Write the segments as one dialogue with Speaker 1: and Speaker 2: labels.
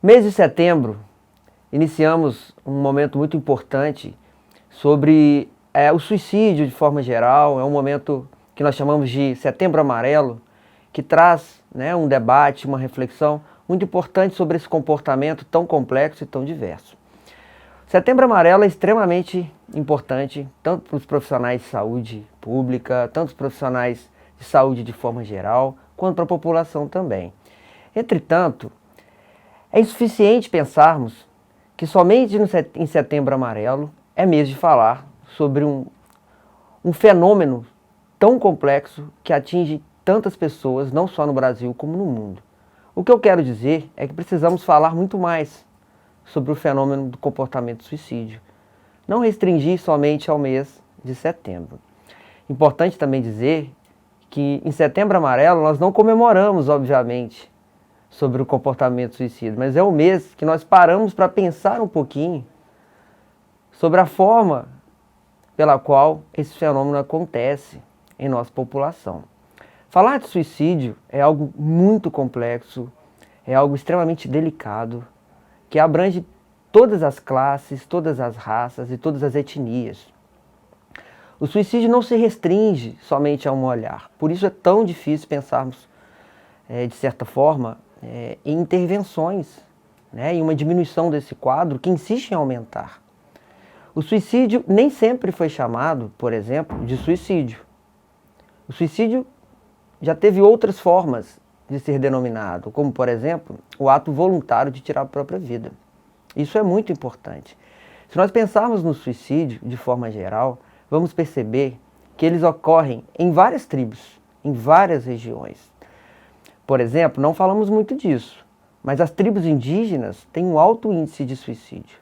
Speaker 1: Mês de setembro, iniciamos um momento muito importante sobre o suicídio de forma geral. É um momento que nós chamamos de Setembro Amarelo, que traz, um debate, uma reflexão muito importante sobre esse comportamento tão complexo e tão diverso. Setembro Amarelo é extremamente importante, tanto para os profissionais de saúde pública, tanto os profissionais de saúde de forma geral, quanto para a população também. Entretanto, é insuficiente pensarmos que somente em Setembro Amarelo é mês de falar sobre um fenômeno tão complexo que atinge tantas pessoas, não só no Brasil como no mundo. O que eu quero dizer é que precisamos falar muito mais sobre o fenômeno do comportamento suicídio. Não restringir somente ao mês de setembro. Importante também dizer que em Setembro Amarelo nós não comemoramos, obviamente, sobre o comportamento suicida, mas é o mês que nós paramos para pensar um pouquinho sobre a forma pela qual esse fenômeno acontece em nossa população. Falar de suicídio é algo muito complexo, é algo extremamente delicado, que abrange todas as classes, todas as raças e todas as etnias. O suicídio não se restringe somente a um olhar, por isso é tão difícil pensarmos, de certa forma, em intervenções, em uma diminuição desse quadro que insiste em aumentar. O suicídio nem sempre foi chamado, por exemplo, de suicídio. O suicídio já teve outras formas de ser denominado, como, por exemplo, o ato voluntário de tirar a própria vida. Isso é muito importante. Se nós pensarmos no suicídio de forma geral, vamos perceber que eles ocorrem em várias tribos, em várias regiões. Por exemplo, não falamos muito disso, mas as tribos indígenas têm um alto índice de suicídio.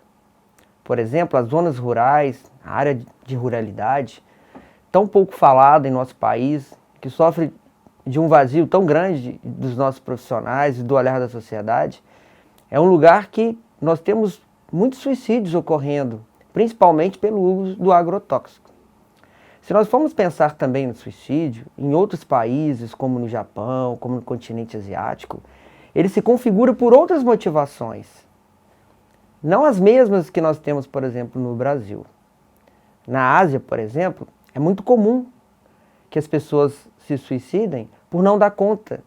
Speaker 1: Por exemplo, as zonas rurais, a área de ruralidade, tão pouco falada em nosso país, que sofre de um vazio tão grande dos nossos profissionais e do olhar da sociedade, é um lugar que nós temos muitos suicídios ocorrendo, principalmente pelo uso do agrotóxico. Se nós formos pensar também no suicídio, em outros países, como no Japão, como no continente asiático, ele se configura por outras motivações. Não as mesmas que nós temos, por exemplo, no Brasil. Na Ásia, por exemplo, é muito comum que as pessoas se suicidem por não dar conta,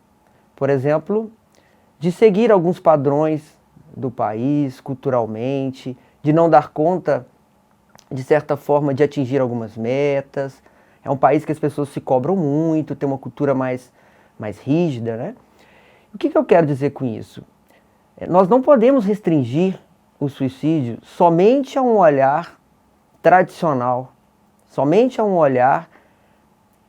Speaker 1: por exemplo, de seguir alguns padrões do país, culturalmente, de não dar conta, de certa forma, de atingir algumas metas. É um país que as pessoas se cobram muito, tem uma cultura mais rígida, né? O que eu quero dizer com isso? Nós não podemos restringir o suicídio somente a um olhar tradicional, somente a um olhar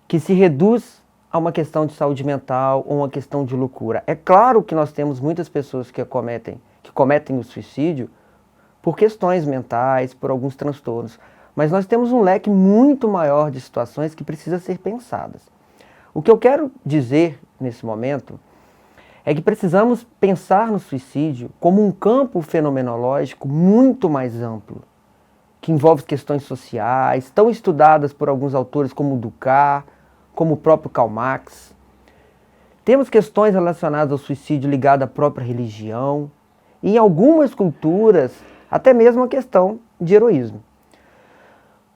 Speaker 1: que se reduz a uma questão de saúde mental ou uma questão de loucura. É claro que nós temos muitas pessoas que cometem o suicídio por questões mentais, por alguns transtornos, mas nós temos um leque muito maior de situações que precisam ser pensadas. O que eu quero dizer nesse momento é que precisamos pensar no suicídio como um campo fenomenológico muito mais amplo, que envolve questões sociais, tão estudadas por alguns autores como Dukas, como o próprio Karl Marx. Temos questões relacionadas ao suicídio ligadas à própria religião, e em algumas culturas, até mesmo a questão de heroísmo.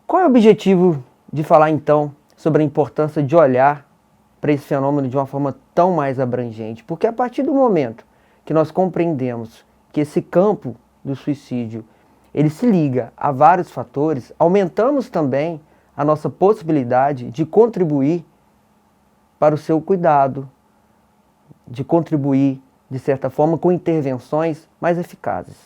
Speaker 1: Qual é o objetivo de falar então sobre a importância de olhar para esse fenômeno de uma forma tão mais abrangente? Porque a partir do momento que nós compreendemos que esse campo do suicídio ele se liga a vários fatores, aumentamos também a nossa possibilidade de contribuir para o seu cuidado, de contribuir, de certa forma, com intervenções mais eficazes.